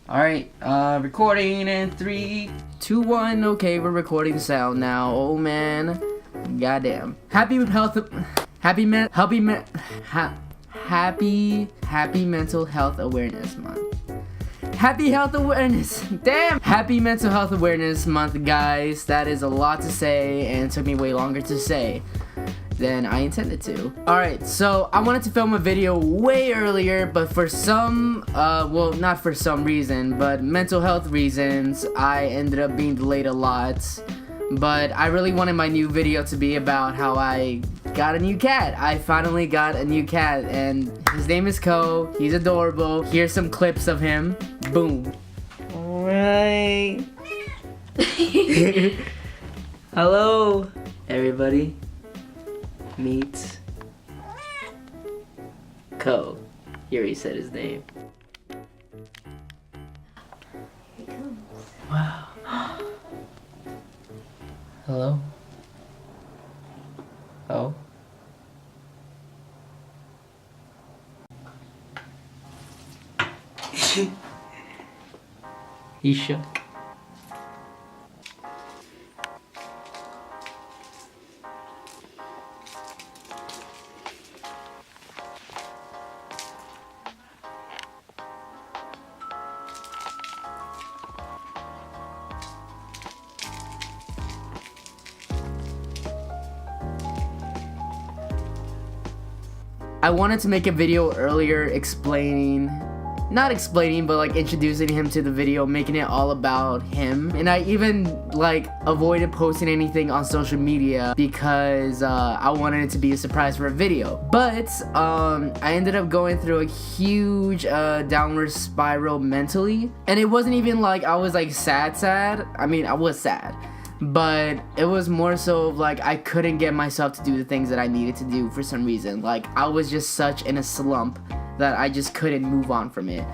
Alright, recording in 3, 2, 1. Okay, we're recording sound now. Oh man. Goddamn. Happy Mental Health Awareness Month. Happy Health Awareness. Damn. Happy Mental Health Awareness Month, guys. That is a lot to say, and it took me way longer to say than I intended to. Alright, so I wanted to film a video way earlier, but for some, well, not for some reason, but mental health reasons, I ended up being delayed a lot. But I really wanted my new video to be about how I got a new cat. I finally got a new cat, and his name is Ko. He's adorable. Here's some clips of him. Boom. Alright. Hello, everybody. Meet Ko. He already said his name. Here he comes. Wow. Hello? Oh? He shook. I wanted to make a video earlier not explaining, but like introducing him to the video, making it all about him. And I even like avoided posting anything on social media because I wanted it to be a surprise for a video. But I ended up going through a huge downward spiral mentally. And it wasn't even like I was like sad. I mean, I was sad. But it was more so of like I couldn't get myself to do the things that I needed to do for some reason. Like I was just such in a slump that I just couldn't move on from it.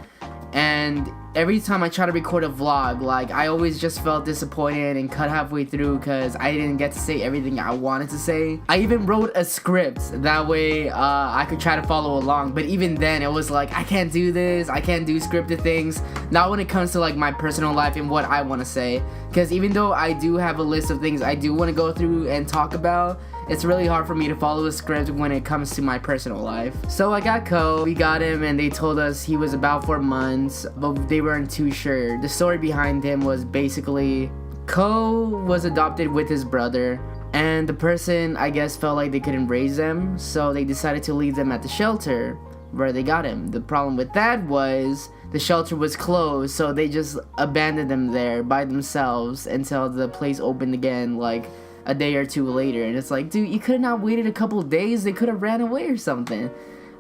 And every time I try to record a vlog, like I always just felt disappointed and cut halfway through because I didn't get to say everything I wanted to say. I even wrote a script that way I could try to follow along, but even then it was like I can't do this, I can't do scripted things, not when it comes to like my personal life and what I want to say. Because even though I do have a list of things I do want to go through and talk about, it's really hard for me to follow a script when it comes to my personal life. So I got Ko, we got him, and they told us he was about 4 months, but they weren't too sure. The story behind him was basically Ko was adopted with his brother, and the person, I guess, felt like they couldn't raise them, so they decided to leave them at the shelter where they got him. The problem with that was the shelter was closed, so they just abandoned them there by themselves until the place opened again, like a day or two later. And it's like, dude, you could have not waited a couple days. They could have ran away or something.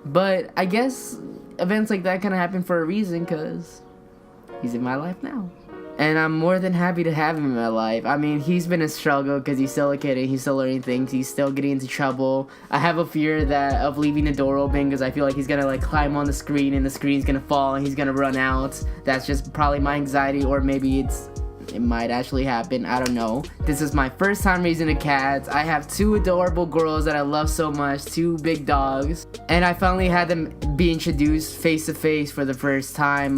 But I guess events like that kind of happen for a reason, because he's in my life now. And I'm more than happy to have him in my life. I mean, he's been a struggle because he's still a kid and he's still learning things. He's still getting into trouble. I have a fear of leaving the door open because I feel like he's gonna like climb on the screen and the screen's gonna fall and he's gonna run out. That's just probably my anxiety, or maybe it might actually happen. I don't know. This is my first time raising a cat. I have 2 adorable girls that I love so much, 2 big dogs, and I finally had them be introduced face to face for the first time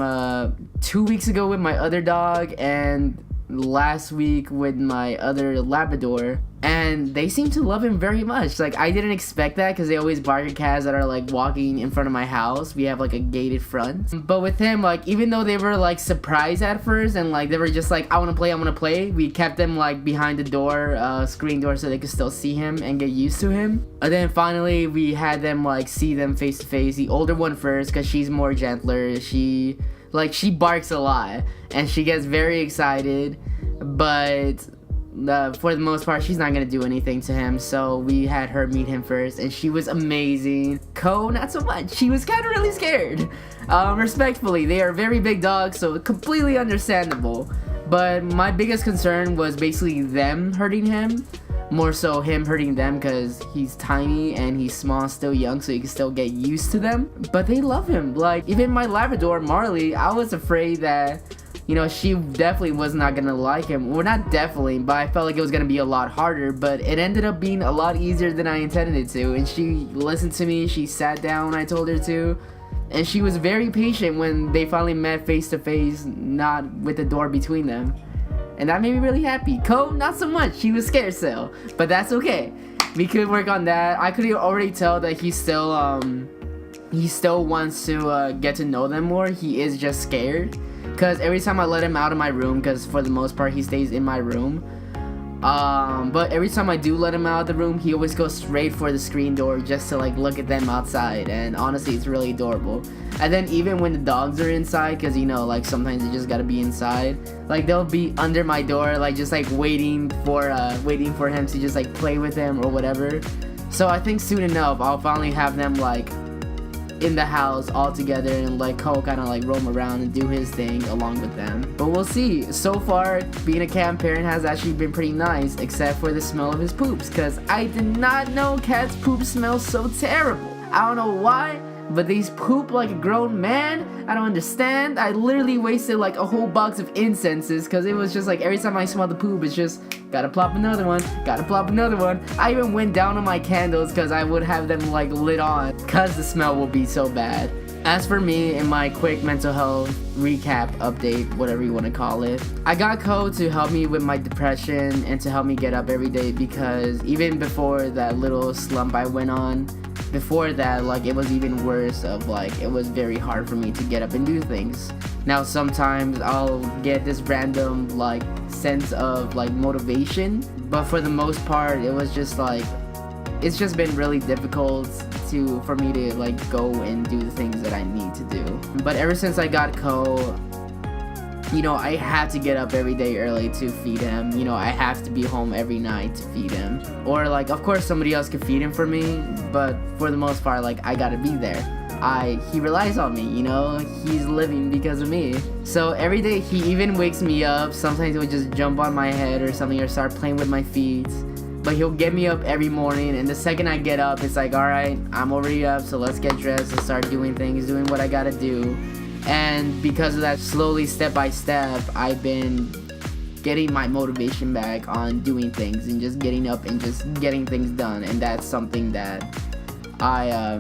2 weeks ago with my other dog and last week with my other Labrador, and they seem to love him very much. Like I didn't expect that because they always bark at cats that are like walking in front of my house. We have like a gated front, but with him, like even though they were like surprised at first and like they were just like I want to play, we kept them like behind the door, screen door, so they could still see him and get used to him. And then finally we had them like see them face to face. The older one first because she's more gentler. She barks a lot and she gets very excited, but for the most part she's not gonna do anything to him, so we had her meet him first and she was amazing. Ko, not so much. She was kind of really scared. Respectfully, they are very big dogs, so completely understandable, but my biggest concern was basically them hurting him, more so him hurting them because he's tiny and he's small, still young, so you can still get used to them. But they love him. Like even my Labrador Marley, I was afraid that, you know, she definitely was not gonna like him. Well, not definitely, but I felt like it was gonna be a lot harder, but it ended up being a lot easier than I intended it to. And she listened to me, she sat down when I told her to, And she was very patient when they finally met face to face, not with the door between them. And that made me really happy. Ko, not so much. She was scared still. But that's okay. We could work on that. I could already tell that he still wants to get to know them more. He is just scared. Because every time I let him out of my room, because for the most part he stays in my room. But every time I do let him out of the room, he always goes straight for the screen door just to like look at them outside. And honestly, it's really adorable. And then even when the dogs are inside, because you know, like sometimes you just gotta be inside, like they'll be under my door, like just like waiting for him to just like play with them or whatever. So I think soon enough I'll finally have them like in the house all together and like Ko kind of like roam around and do his thing along with them. But we'll see. So far, being a cat parent has actually been pretty nice, except for the smell of his poops, because I did not know cats' poop smells so terrible. I don't know why, but these poop like a grown man. I don't understand. I literally wasted like a whole box of incenses because it was just like every time I smell the poop, it's just gotta plop another one, gotta plop another one. I even went down on my candles because I would have them like lit on because the smell will be so bad. As for me and my quick mental health recap update, whatever you want to call it, I got Ko to help me with my depression and to help me get up every day, because even before that little slump I went on, before that, like it was even worse of like it was very hard for me to get up and do things. Now sometimes I'll get this random like sense of like motivation, but for the most part it was just like it's just been really difficult for me to like go and do the things that I need to do. But ever since I got Ko, you know, I had to get up every day early to feed him. You know, I have to be home every night to feed him. Or like, of course somebody else could feed him for me, but for the most part, like I gotta be there. He relies on me, you know, he's living because of me. So every day he even wakes me up. Sometimes he would just jump on my head or something or start playing with my feet. But he'll get me up every morning, and the second I get up, it's like, alright, I'm already up, so let's get dressed and start doing things, doing what I gotta do. And because of that, slowly, step by step, I've been getting my motivation back on doing things and just getting up and just getting things done. And that's something that I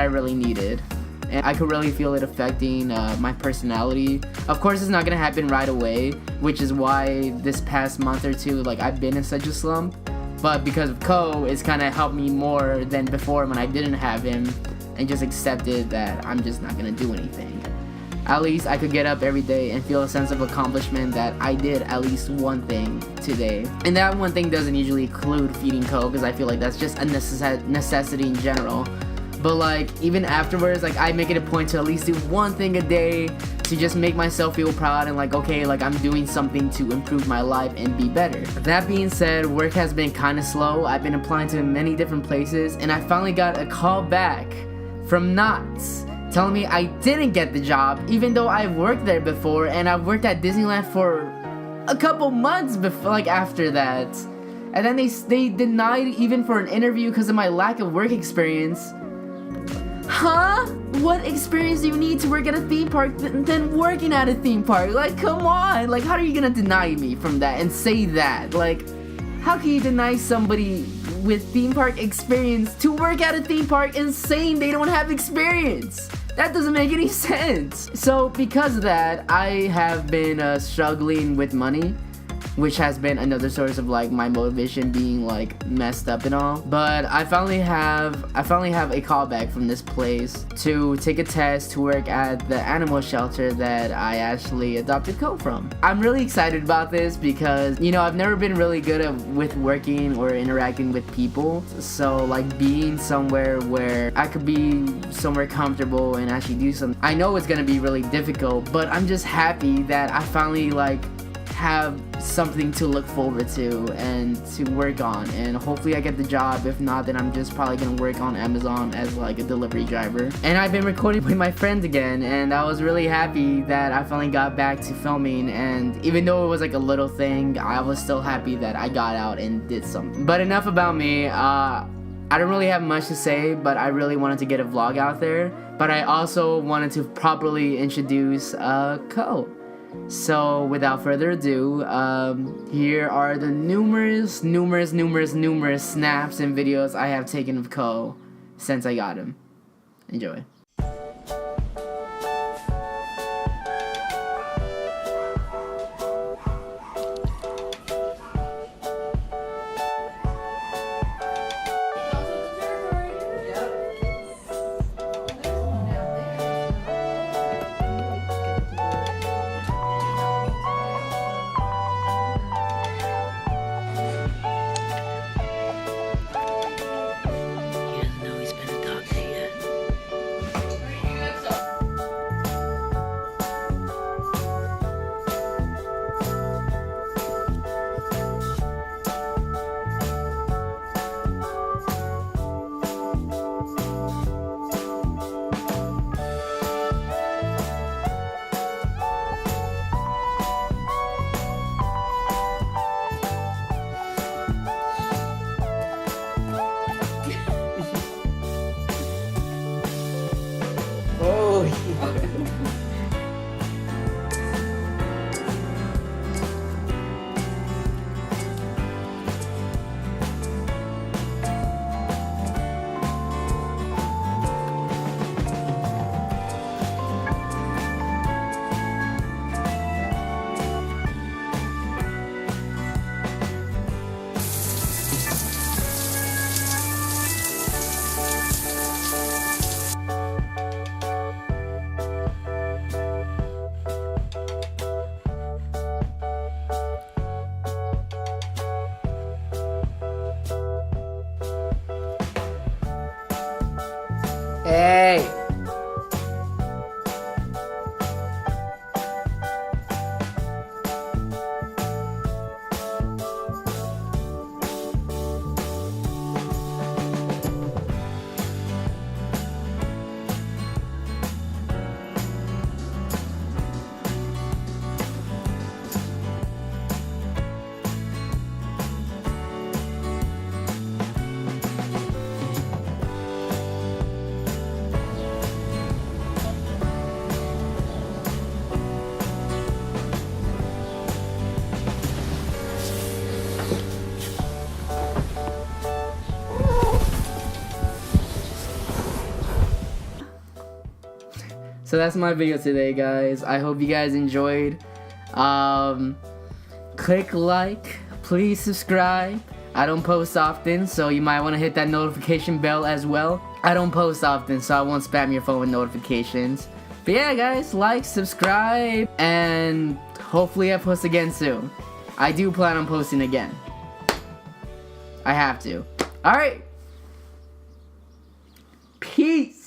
really needed. And I could really feel it affecting my personality. Of course, it's not gonna happen right away, which is why this past month or two, like I've been in such a slump. But because of Ko, it's kind of helped me more than before when I didn't have him, and just accepted that I'm just not gonna do anything. At least I could get up every day and feel a sense of accomplishment that I did at least one thing today. And that one thing doesn't usually include feeding Ko, because I feel like that's just a necessity in general. But like even afterwards, like I make it a point to at least do one thing a day to just make myself feel proud and like, okay, like I'm doing something to improve my life and be better. That being said, work has been kind of slow. I've been applying to many different places, and I finally got a call back from Knott's telling me I didn't get the job, even though I've worked there before, and I've worked at Disneyland for a couple months before, like after that. And then they denied even for an interview because of my lack of work experience. Huh? What experience do you need to work at a theme park than working at a theme park? Like, come on. Like, how are you gonna deny me from that and say that? Like, how can you deny somebody with theme park experience to work at a theme park and saying they don't have experience? That doesn't make any sense. So because of that, I have been struggling with money, which has been another source of like my motivation being like messed up and all. But I finally have a callback from this place to take a test to work at the animal shelter that I actually adopted Ko from. I'm really excited about this because, you know, I've never been really good with working or interacting with people. So like being somewhere where I could be somewhere comfortable and actually do something, I know it's gonna be really difficult, but I'm just happy that I finally like have something to look forward to and to work on, and hopefully I get the job. If not, then I'm just probably gonna work on Amazon as like a delivery driver. And I've been recording with my friends again, and I was really happy that I finally got back to filming. And even though it was like a little thing, I was still happy that I got out and did something. But enough about me. I don't really have much to say, but I really wanted to get a vlog out there. But I also wanted to properly introduce Ko. So without further ado, here are the numerous snaps and videos I have taken of Ko since I got him. Enjoy. So that's my video today, guys. I hope you guys enjoyed. Click like, please subscribe. I don't post often, so you might want to hit that notification bell as well. I don't post often, so I won't spam your phone with notifications. But yeah, guys, like, subscribe, and hopefully I post again soon. I do plan on posting again. I have to. Alright. Peace.